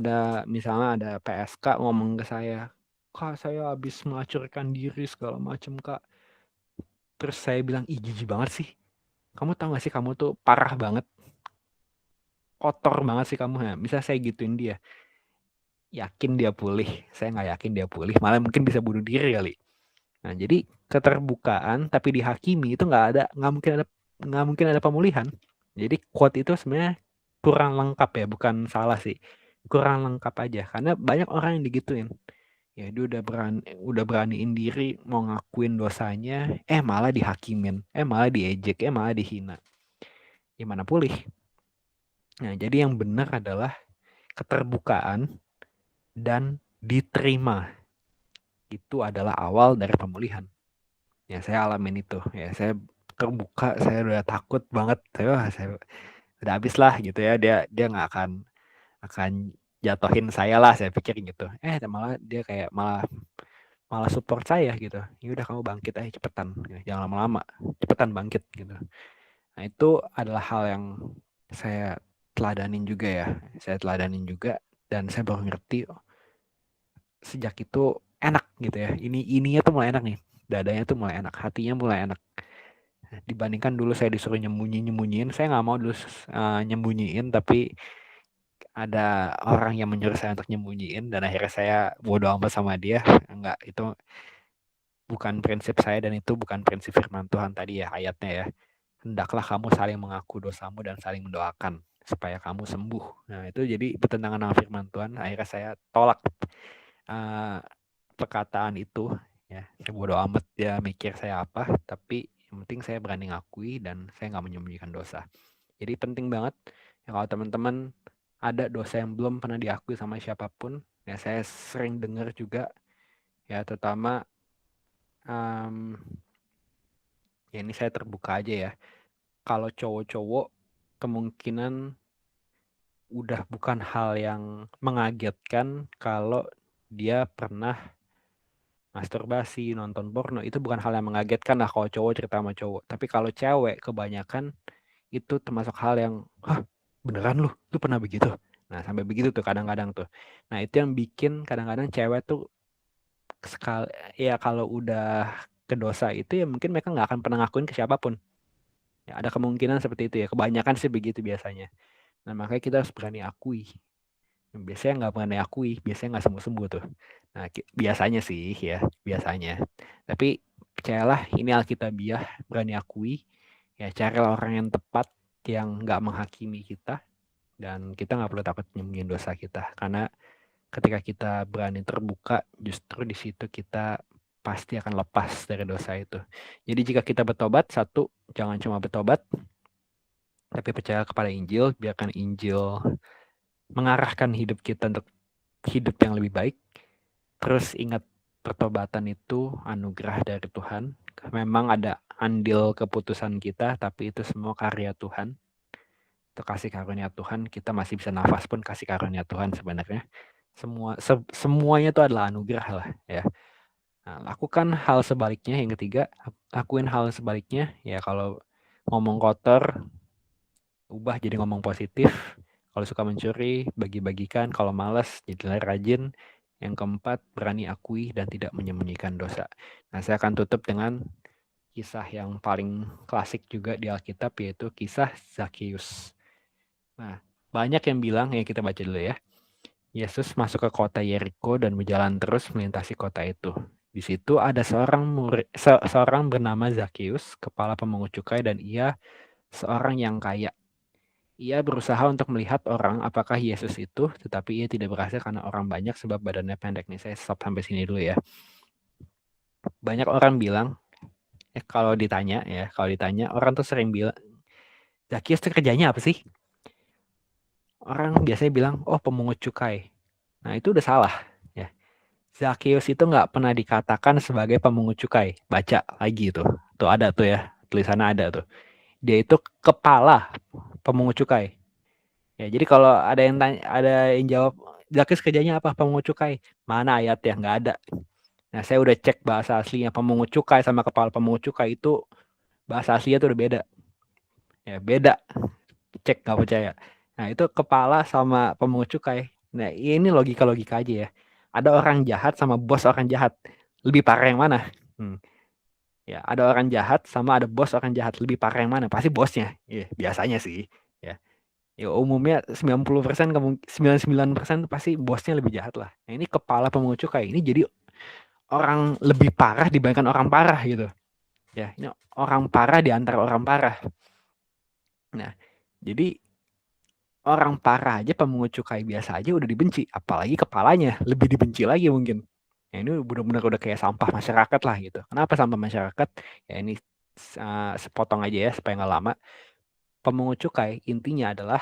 misalnya ada PSK ngomong ke saya, Kak saya habis mengacurkan diri segala macam Kak. Terus saya bilang, ih jijik banget sih. Kamu tahu gak sih kamu tuh parah banget, kotor banget sih kamu. Nah, misalnya saya gituin dia, yakin dia pulih? Saya nggak yakin dia pulih, malah mungkin bisa bunuh diri kali. Nah, jadi keterbukaan tapi dihakimi itu nggak mungkin ada pemulihan. Jadi quote itu sebenarnya kurang lengkap ya, bukan salah sih. Kurang lengkap aja karena banyak orang yang digituin. Ya dia udah beraniin diri mau ngakuin dosanya, malah dihakimin, malah diejek, malah dihina. Gimana pulih? Nah, jadi yang benar adalah keterbukaan dan diterima. Itu adalah awal dari pemulihan. Ya saya alamin itu. Ya saya terbuka, saya udah takut banget. Saya udah habis lah gitu ya. Dia nggak akan jatuhin saya lah, saya pikir gitu. Malah dia kayak malah support saya gitu. Ya udah kamu bangkit aja cepetan, jangan lama-lama, cepetan bangkit gitu. Nah itu adalah hal yang saya teladanin juga ya. Saya teladanin juga dan saya baru ngerti sejak itu enak gitu ya. Ininya tuh mulai enak nih. Dadanya tuh mulai enak, hatinya mulai enak. Dibandingkan dulu saya disuruh nyembunyiin, saya nggak mau dulu nyembunyiin, tapi ada orang yang menyuruh saya untuk nyembunyiin dan akhirnya saya bodo amat sama dia. Enggak, itu bukan prinsip saya dan itu bukan prinsip firman Tuhan tadi ya ayatnya ya. Hendaklah kamu saling mengaku dosamu dan saling mendoakan supaya kamu sembuh. Nah itu jadi bertentangan dengan firman Tuhan. Akhirnya saya tolak perkataan itu ya. Saya bodo amat dia mikir saya apa, tapi yang penting saya berani ngakui dan saya nggak menyembunyikan dosa. Jadi penting banget ya kalau teman-teman ada dosa yang belum pernah diakui sama siapapun, ya saya sering dengar juga ya, terutama ya ini saya terbuka aja ya. Kalau cowok-cowok kemungkinan udah bukan hal yang mengagetkan kalau dia pernah masturbasi, nonton porno, itu bukan hal yang mengagetkan lah kalau cowok cerita sama cowok. Tapi kalau cewek kebanyakan itu termasuk hal yang, hah beneran lu pernah begitu? Nah sampai begitu tuh kadang-kadang tuh. Nah itu yang bikin kadang-kadang cewek tuh ya kalau udah ke dosa itu ya mungkin mereka nggak akan pernah ngakuin ke siapapun. Ya, ada kemungkinan seperti itu ya. Kebanyakan sih begitu biasanya. Nah, makanya kita harus berani akui. Biasanya nggak berani akui, biasanya nggak sembuh-sembuh tuh. Nah, biasanya sih ya, biasanya. Tapi percayalah, ini Alkitabiah, berani akui. Ya, carilah orang yang tepat, yang nggak menghakimi kita. Dan kita nggak perlu takut nyembunyiin dosa kita. Karena ketika kita berani terbuka, justru di situ kita pasti akan lepas dari dosa itu. Jadi jika kita bertobat, satu, jangan cuma bertobat, tapi percaya kepada Injil, biarkan Injil mengarahkan hidup kita untuk hidup yang lebih baik. Terus ingat, pertobatan itu anugerah dari Tuhan. Memang ada andil keputusan kita, tapi itu semua karya Tuhan. Itu kasih karunia Tuhan. Kita masih bisa nafas pun kasih karunia Tuhan sebenarnya. Semuanya itu adalah anugerah lah ya. Nah, lakukan hal sebaliknya. Yang ketiga, lakuin hal sebaliknya. Ya, kalau ngomong kotor, ubah jadi ngomong positif. Kalau suka mencuri, bagi-bagikan. Kalau malas, jadilah rajin. Yang keempat, berani akui dan tidak menyembunyikan dosa. Nah, saya akan tutup dengan kisah yang paling klasik juga di Alkitab, yaitu kisah Zakheus. Nah, banyak yang bilang, ya kita baca dulu ya. Yesus masuk ke kota Yeriko dan berjalan terus melintasi kota itu. Di situ ada seorang bernama Zakheus, kepala pemungut cukai, dan ia seorang yang kaya. Ia berusaha untuk melihat orang apakah Yesus itu, tetapi ia tidak berhasil karena orang banyak sebab badannya pendek. Nih, saya stop sampai sini dulu ya. Banyak orang bilang, kalau ditanya orang tuh sering bilang, Zakheus tuh kerjanya apa sih? Orang biasanya bilang, oh pemungut cukai. Nah, itu udah salah ya. Zakheus itu nggak pernah dikatakan sebagai pemungut cukai. Baca lagi tuh. Tuh ada tuh ya, tulisannya ada tuh. Dia itu kepala pemungut cukai. Ya, jadi kalau ada yang tanya, ada yang jawab, Zakheus kerjanya apa? Pemungut cukai. Mana ayatnya? Nggak ada. Nah, saya udah cek bahasa aslinya pemungut cukai sama kepala pemungut cukai itu bahasa aslinya tuh udah beda. Ya, beda. Cek nggak percaya. Nah, itu kepala sama pemungut cukai. Nah, ini logika-logika aja ya. Ada orang jahat sama bos orang jahat. Lebih parah yang mana? Ya, ada orang jahat sama ada bos orang jahat. Lebih parah yang mana? Pasti bosnya. Ya, biasanya sih. Ya. Ya, umumnya 90%, 99% pasti bosnya lebih jahat lah. Nah, ini kepala pemungut cukai. Ini jadi orang lebih parah dibandingkan orang parah gitu. Ya, ini orang parah di antara orang parah. Nah, jadi orang parah aja, pemungut cukai biasa aja udah dibenci, apalagi kepalanya lebih dibenci lagi mungkin. Ya, ini benar-benar udah kayak sampah masyarakat lah gitu. Kenapa sampah masyarakat? Ya ini sepotong aja ya supaya nggak lama. Pemungut cukai intinya adalah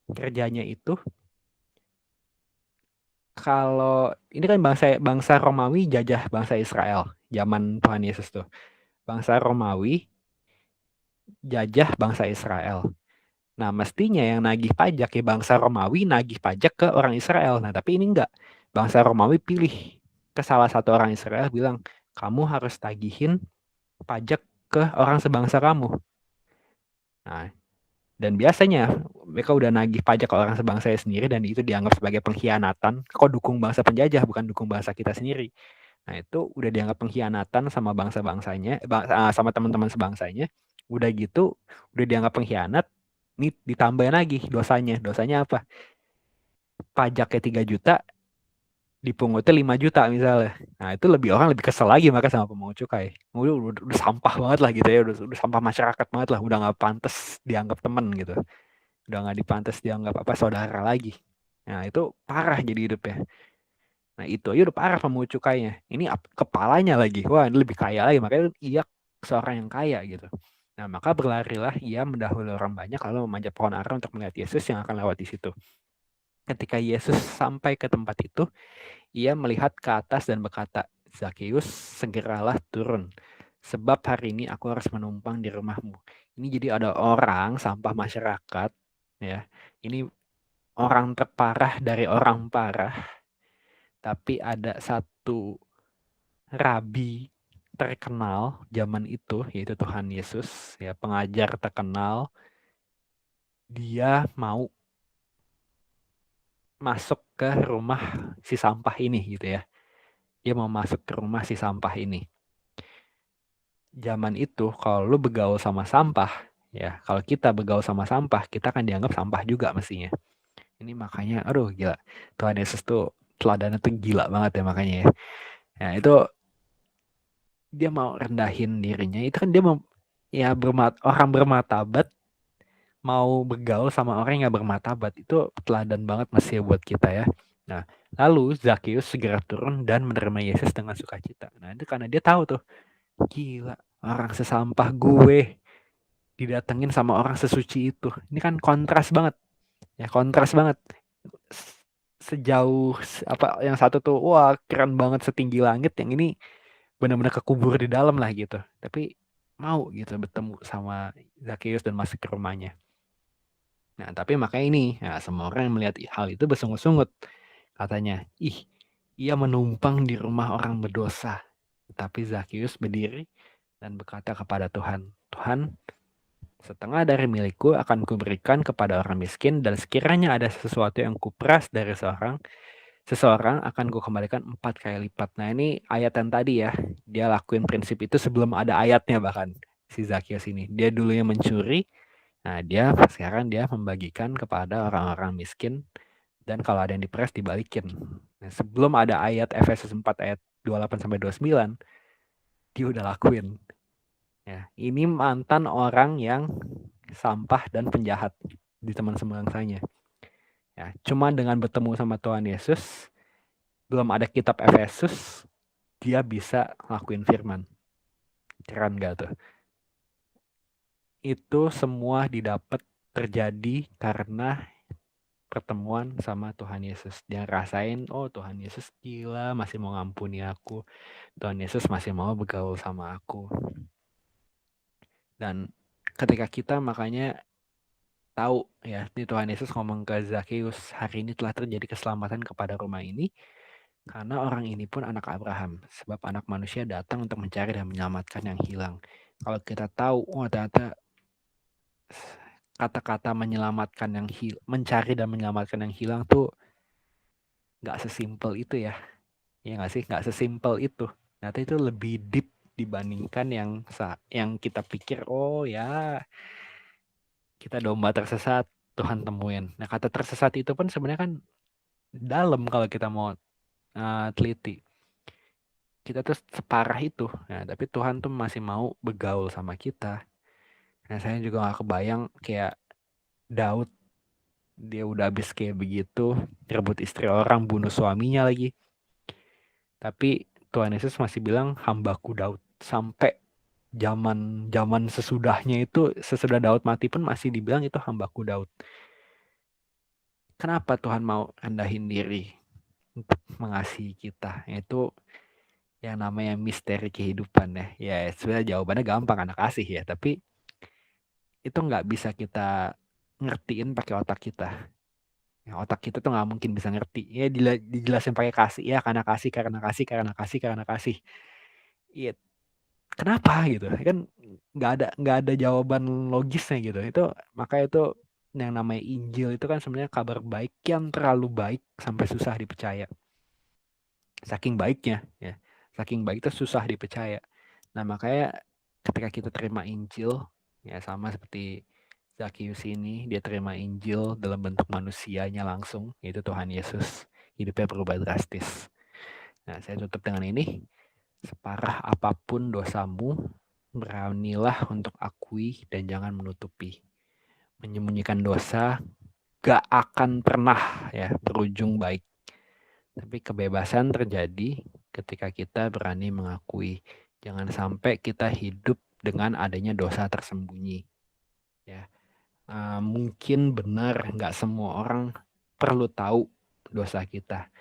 kerjanya itu, kalau ini kan bangsa Romawi jajah bangsa Israel zaman Tuhan Yesus tuh. Bangsa Romawi jajah bangsa Israel. Nah, mestinya yang nagih pajak ya bangsa Romawi nagih pajak ke orang Israel. Nah, tapi ini enggak. Bangsa Romawi pilih ke salah satu orang Israel, bilang, kamu harus tagihin pajak ke orang sebangsa kamu. Nah, dan biasanya mereka udah nagih pajak ke orang sebangsa sendiri dan itu dianggap sebagai pengkhianatan. Kok dukung bangsa penjajah bukan dukung bangsa kita sendiri. Nah, itu udah dianggap pengkhianatan sama bangsa-bangsanya, sama teman-teman sebangsanya. Udah gitu, udah dianggap pengkhianat. Ini ditambahin lagi dosanya. Dosanya apa? Pajaknya 3 juta, dipungutnya 5 juta misalnya. Nah, itu orang lebih kesel lagi maka sama pemungut cukai. Udah sampah banget lah gitu ya, udah sampah masyarakat banget lah, udah nggak pantas dianggap teman gitu. Udah nggak dipantas dianggap apa saudara lagi. Nah, itu parah jadi hidupnya. Nah, itu aja udah parah pemungut cukainya. Ini kepalanya lagi. Wah, ini lebih kaya lagi. Makanya ia seorang yang kaya gitu. Nah, maka berlarilah ia mendahului orang banyak lalu memanjat pohon ara untuk melihat Yesus yang akan lewat di situ. Ketika Yesus sampai ke tempat itu, ia melihat ke atas dan berkata, Zakheus, segeralah turun. Sebab hari ini aku harus menumpang di rumahmu. Ini jadi ada orang sampah masyarakat. Ya, ini orang terparah dari orang parah. Tapi ada satu rabi terkenal zaman itu, yaitu Tuhan Yesus, ya pengajar terkenal. Dia mau masuk ke rumah si sampah ini gitu ya. Dia mau masuk ke rumah si sampah ini. Zaman itu kalau lu begaul sama sampah, Ya, kalau kita bergaul sama sampah, kita akan dianggap sampah juga mestinya. Ini makanya, aduh gila. Tuhan Yesus tuh teladannya tuh gila banget ya makanya ya. Nah, itu dia mau rendahin dirinya. Itu kan dia mau ya orang bermartabat mau bergaul sama orang yang gak bermartabat. Itu teladan banget masih buat kita ya. Nah, lalu Zakheus segera turun dan menerima Yesus dengan sukacita. Nah, itu karena dia tahu tuh, gila, orang sesampah gue didatengin sama orang sesuci itu. Ini kan kontras banget. Ya, kontras banget. Sejauh apa yang satu tuh wah keren banget setinggi langit, yang ini benar-benar kekubur di dalam lah gitu. Tapi mau gitu bertemu sama Zakheus dan masuk ke rumahnya. Nah, tapi makanya ini, nah, semua orang yang melihat hal itu bersungut-sungut. Katanya, ih, ia menumpang di rumah orang berdosa. Tapi Zakheus berdiri dan berkata kepada Tuhan, Tuhan, setengah dari milikku akan kuberikan kepada orang miskin, dan sekiranya ada sesuatu yang kuperas dari seseorang akan kukembalikan 4 kali lipat. Nah, ini ayat yang tadi ya, dia lakuin prinsip itu sebelum ada ayatnya bahkan, si Zakheus ini. Dia dulunya mencuri, nah sekarang dia membagikan kepada orang-orang miskin, dan kalau ada yang diperas dibalikin. Nah, sebelum ada ayat Efesus 4 ayat 28-29, dia udah lakuin. Ya, ini mantan orang yang sampah dan penjahat di teman sebangsanya. Ya, cuma dengan bertemu sama Tuhan Yesus, belum ada kitab Efesus, dia bisa lakuin firman. Keren gak tuh? Itu semua didapat terjadi karena pertemuan sama Tuhan Yesus. Dia rasain, oh Tuhan Yesus gila, masih mau ngampuni aku. Tuhan Yesus masih mau bergaul sama aku. Dan ketika kita makanya tahu ya, di Tuhan Yesus ngomong ke Zakheus, hari ini telah terjadi keselamatan kepada rumah ini, karena orang ini pun anak Abraham, sebab anak manusia datang untuk mencari dan menyelamatkan yang hilang. Kalau kita tahu, oh ternyata kata-kata menyelamatkan mencari dan menyelamatkan yang hilang tuh nggak sesimpel itu ya. Ya nggak sih, nggak sesimpel itu. Ternyata itu lebih deep dibandingkan yang kita pikir, oh ya kita domba tersesat, Tuhan temuin. Nah, kata tersesat itu pun sebenarnya kan dalam kalau kita mau teliti. Kita tuh separah itu. Nah, tapi Tuhan tuh masih mau bergaul sama kita. Nah, saya juga gak kebayang kayak Daud, dia udah habis kayak begitu, rebut istri orang, bunuh suaminya lagi. Tapi Tuhan Yesus masih bilang hambaku Daud. Sampai zaman sesudahnya itu, sesudah Daud mati pun masih dibilang itu hambaku Daud. Kenapa Tuhan mau rendahin diri untuk mengasihi kita? Itu yang namanya misteri kehidupan ya. Ya sebenarnya jawabannya gampang, anak kasih ya. Tapi itu nggak bisa kita ngertiin pakai otak kita. Ya, otak kita tuh nggak mungkin bisa ngerti. Ya dijelasin pakai kasih ya, karena kasih, karena kasih, karena kasih, karena kasih. Iya, kenapa gitu? Kan nggak ada jawaban logisnya gitu. Itu makanya itu yang namanya Injil itu kan sebenarnya kabar baik yang terlalu baik sampai susah dipercaya. Saking baiknya ya. Saking baik itu susah dipercaya. Nah, makanya ketika kita terima Injil ya sama seperti Zakheus ini, dia terima Injil dalam bentuk manusianya langsung, yaitu Tuhan Yesus. Hidupnya berubah drastis. Nah, saya tutup dengan ini. Separah apapun dosamu, beranilah untuk akui dan jangan menutupi. Menyembunyikan dosa gak akan pernah ya berujung baik. Tapi kebebasan terjadi ketika kita berani mengakui. Jangan sampai kita hidup dengan adanya dosa tersembunyi. Ya, mungkin benar nggak semua orang perlu tahu dosa kita.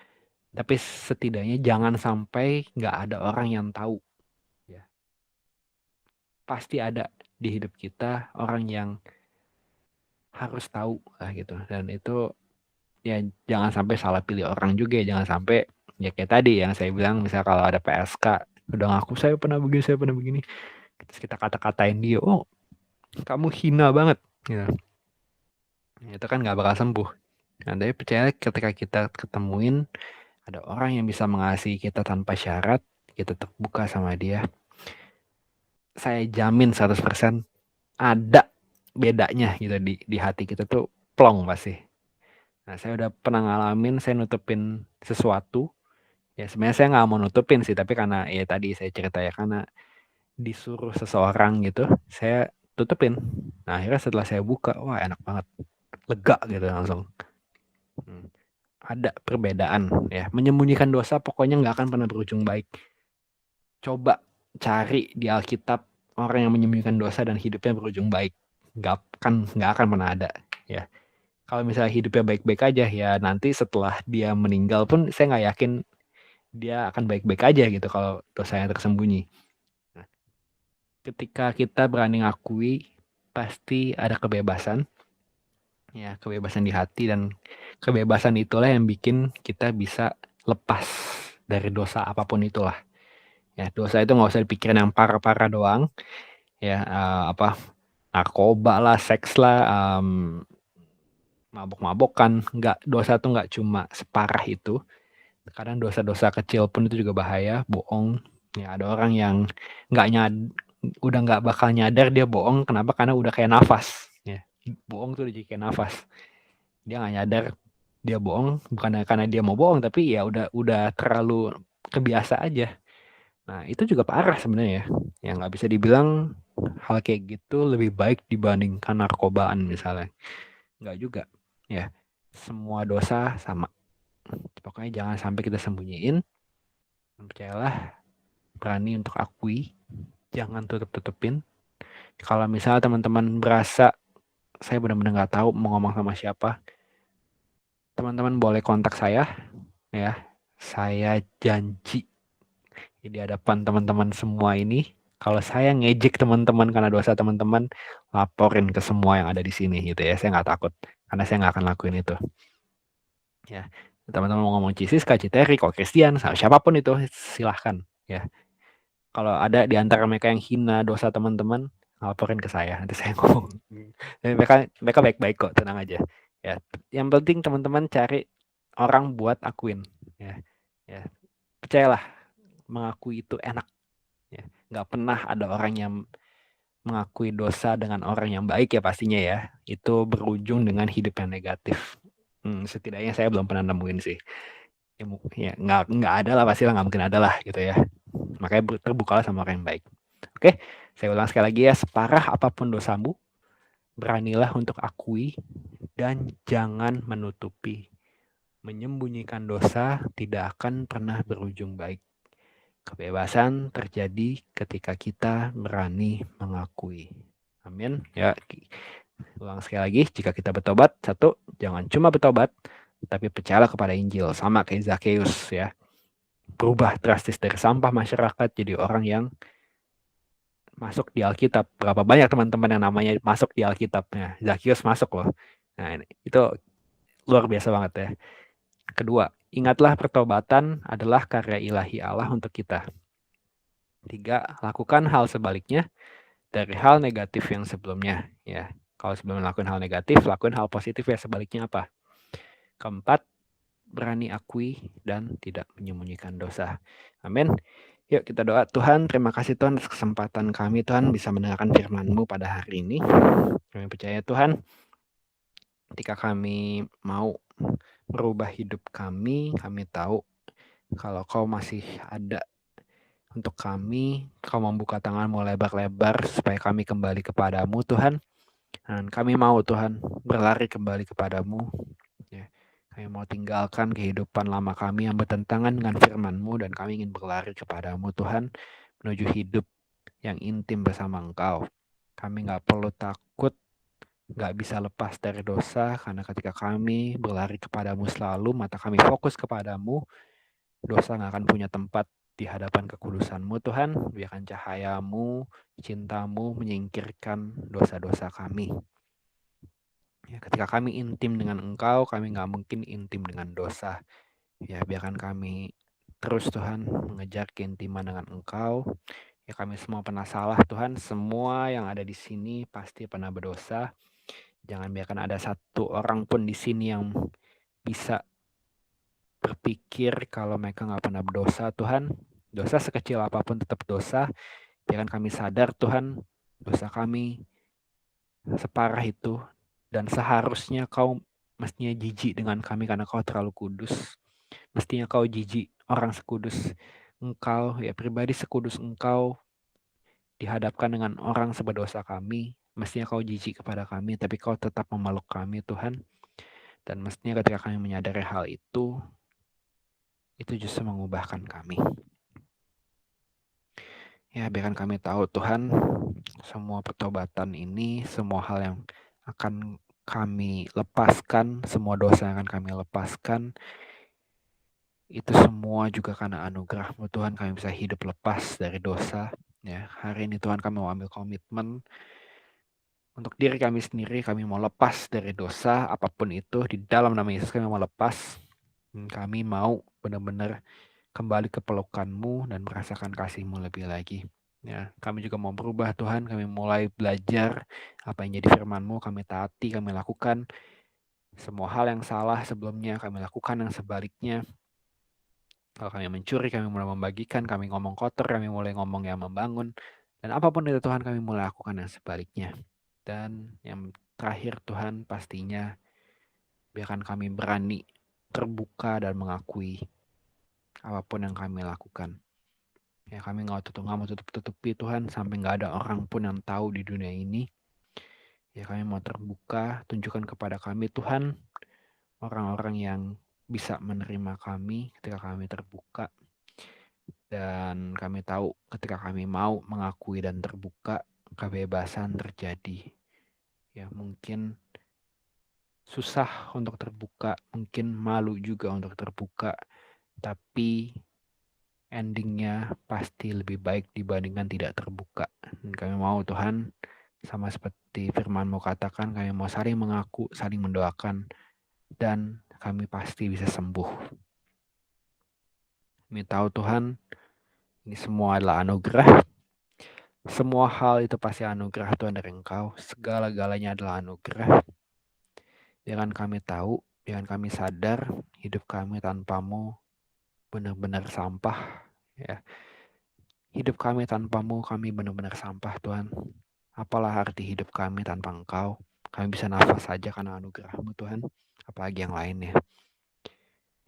Tapi setidaknya jangan sampai nggak ada orang yang tahu. Ya, pasti ada di hidup kita orang yang harus tahu lah gitu. Dan itu ya jangan sampai salah pilih orang juga ya. Jangan sampai ya kayak tadi yang saya bilang, misal kalau ada PSK udah ngaku saya pernah begini, terus kita kata-katain dia, oh kamu hina banget gitu. Ya, itu kan nggak bakal sembuh. Nah, tapi percaya ketika kita ketemuin ada orang yang bisa mengasihi kita tanpa syarat, kita terbuka sama dia, saya jamin 100% ada bedanya gitu di hati kita tuh plong pasti. Nah, saya udah pernah ngalamin saya nutupin sesuatu, ya sebenarnya saya nggak mau nutupin sih, tapi karena ya tadi saya cerita ya, karena disuruh seseorang gitu, saya tutupin. Nah, akhirnya setelah saya buka, wah enak banget, lega gitu langsung. Ada perbedaan ya, menyembunyikan dosa pokoknya nggak akan pernah berujung baik. Coba cari di Alkitab orang yang menyembunyikan dosa dan hidupnya berujung baik, nggak akan pernah ada ya. Kalau misalnya hidupnya baik-baik aja ya, nanti setelah dia meninggal pun saya nggak yakin dia akan baik-baik aja gitu kalau dosanya tersembunyi. Nah, ketika kita berani ngakui, pasti ada kebebasan ya, kebebasan di hati, dan kebebasan itulah yang bikin kita bisa lepas dari dosa apapun itulah ya. Dosa itu nggak usah dipikirin yang parah-parah doang ya, apa narkoba lah, seks lah, mabok-mabokan. Nggak, dosa tuh nggak cuma separah itu. Kadang dosa-dosa kecil pun itu juga bahaya. Bohong ya, ada orang yang udah nggak bakal nyadar dia bohong. Kenapa? Karena udah kayak nafas ya. Bohong tuh udah jadi kayak nafas, dia nggak nyadar dia bohong, bukan karena dia mau bohong, tapi ya udah terlalu kebiasa aja. Nah, itu juga parah sebenarnya ya. Yang nggak bisa dibilang hal kayak gitu lebih baik dibandingkan narkobaan misalnya. Nggak juga ya. Semua dosa sama. Pokoknya jangan sampai kita sembunyiin. Percayalah, berani untuk akui, jangan tutup-tutupin. Kalau misalnya teman-teman berasa saya benar-benar nggak tahu mau ngomong sama siapa, teman-teman boleh kontak saya ya. Saya janji di hadapan teman-teman semua ini, kalau saya ngejek teman-teman karena dosa teman-teman, laporin ke semua yang ada di sini gitu ya. Saya nggak takut, karena saya nggak akan lakuin itu. Ya, teman-teman mau ngomong Cisis, Kak Citeri, kok Christian, siapapun itu silahkan ya. Kalau ada di antara mereka yang hina dosa teman-teman, laporin ke saya, nanti saya ngomong. Dan mereka baik-baik kok, tenang aja. Ya, yang penting teman-teman cari orang buat akuin. Ya, ya, percayalah, mengakui itu enak. Ya, nggak pernah ada orang yang mengakui dosa dengan orang yang baik ya pastinya ya. Itu berujung dengan hidup yang negatif. Setidaknya saya belum pernah nemuin sih. Ya nggak ada lah, pasti lah, nggak mungkin ada lah gitu ya. Makanya terbukalah sama orang yang baik. Oke, saya ulang sekali lagi ya, separah apapun dosamu, beranilah untuk akui dan jangan menutupi. Menyembunyikan dosa tidak akan pernah berujung baik. Kebebasan terjadi ketika kita berani mengakui. Amin. Ya, ulang sekali lagi, jika kita bertobat, satu, jangan cuma bertobat, tapi percayalah kepada Injil, sama kayak Zakheus ya. Berubah drastis dari sampah masyarakat jadi orang yang masuk di Alkitab. Berapa banyak teman-teman yang namanya masuk di Alkitabnya? Zakheus masuk loh. Nah, itu luar biasa banget ya. Kedua, ingatlah pertobatan adalah karya ilahi Allah untuk kita. Tiga, lakukan hal sebaliknya dari hal negatif yang sebelumnya. Ya, kalau sebelum melakukan hal negatif, lakukan hal positif ya sebaliknya apa? Keempat, berani akui dan tidak menyembunyikan dosa. Amin. Yuk kita doa. Tuhan, terima kasih Tuhan atas kesempatan kami Tuhan bisa mendengarkan firman-Mu pada hari ini. Kami percaya Tuhan, ketika kami mau merubah hidup kami tahu kalau Kau masih ada untuk kami. Kau membuka tangan-Mu lebar-lebar supaya kami kembali kepadamu Tuhan. Dan kami mau Tuhan berlari kembali kepadamu. Ya. Kami mau tinggalkan kehidupan lama kami yang bertentangan dengan firman-Mu, dan kami ingin berlari kepadamu Tuhan, menuju hidup yang intim bersama Engkau. Kami gak perlu takut, gak bisa lepas dari dosa, karena ketika kami berlari kepadamu selalu, mata kami fokus kepadamu, dosa gak akan punya tempat di hadapan kekudusan-Mu Tuhan. Biarkan cahayamu, cintamu menyingkirkan dosa-dosa kami. Ya, ketika kami intim dengan Engkau, kami gak mungkin intim dengan dosa. Ya, biarkan kami terus Tuhan mengejar keintiman dengan Engkau. Ya, kami semua pernah salah Tuhan. Semua yang ada di sini pasti pernah berdosa. Jangan biarkan ada satu orang pun di sini yang bisa berpikir kalau mereka gak pernah berdosa Tuhan. Dosa sekecil apapun tetap dosa. Biarkan kami sadar Tuhan, dosa kami separah itu, dan seharusnya kau mestinya jijik dengan kami karena kau terlalu kudus. Mestinya kau jijik orang sekudus engkau, ya pribadi sekudus engkau dihadapkan dengan orang seberdosa kami. Mestinya kau jijik kepada kami, tapi kau tetap memeluk kami Tuhan. Dan mestinya ketika kami menyadari hal itu justru mengubahkan kami. Ya, biarkan kami tahu Tuhan, semua pertobatan ini, semua hal yang akan kami lepaskan, semua dosa yang akan kami lepaskan, itu semua juga karena anugerah-Mu Tuhan kami bisa hidup lepas dari dosa. Ya, hari ini Tuhan kami mau ambil komitmen untuk diri kami sendiri, kami mau lepas dari dosa apapun itu, di dalam nama Yesus kami mau lepas. Kami mau benar-benar kembali ke pelukan-Mu dan merasakan kasih-Mu lebih lagi. Ya, kami juga mau berubah Tuhan, kami mulai belajar apa yang jadi firman-Mu, kami taati, kami lakukan semua hal yang salah sebelumnya, kami lakukan yang sebaliknya. Kalau kami mencuri, kami mulai membagikan, kami ngomong kotor, kami mulai ngomong yang membangun. Dan apapun itu Tuhan, kami mulai lakukan yang sebaliknya. Dan yang terakhir Tuhan, pastinya biarkan kami berani terbuka dan mengakui apapun yang kami lakukan. Ya, kami nggak mau tutup-tutupi Tuhan sampai nggak ada orang pun yang tahu di dunia ini. Ya, kami mau terbuka, tunjukkan kepada kami Tuhan orang-orang yang bisa menerima kami ketika kami terbuka. Dan kami tahu ketika kami mau mengakui dan terbuka, kebebasan terjadi. Ya, mungkin susah untuk terbuka, mungkin malu juga untuk terbuka, tapi endingnya pasti lebih baik dibandingkan tidak terbuka. Dan kami mau Tuhan, sama seperti firman-Mu katakan, kami mau saling mengaku, saling mendoakan, dan kami pasti bisa sembuh. Kami tahu Tuhan, ini semua adalah anugerah. Semua hal itu pasti anugerah Tuhan dari Engkau. Segala-galanya adalah anugerah. Biarkan kami tahu, biarkan kami sadar, hidup kami tanpa-Mu benar-benar sampah. Ya. Hidup kami tanpa-Mu, kami benar-benar sampah Tuhan. Apalah arti hidup kami tanpa Engkau? Kami bisa nafas saja karena anugerah-Mu Tuhan. Apalagi yang lainnya.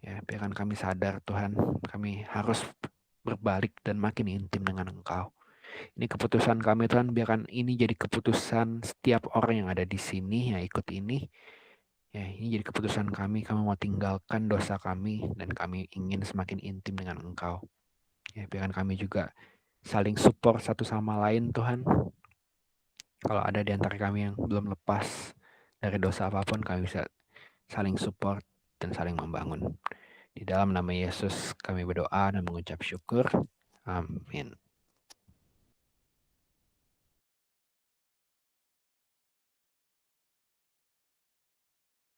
Ya, biarkan kami sadar Tuhan, kami harus berbalik dan makin intim dengan Engkau. Ini keputusan kami Tuhan, biarkan ini jadi keputusan setiap orang yang ada di sini yang ikut ini. Ya, ini jadi keputusan kami mau tinggalkan dosa kami dan kami ingin semakin intim dengan Engkau. Ya, biarkan kami juga saling support satu sama lain Tuhan. Kalau ada di antara kami yang belum lepas dari dosa apapun, kami bisa saling support dan saling membangun. Di dalam nama Yesus kami berdoa dan mengucap syukur. Amin.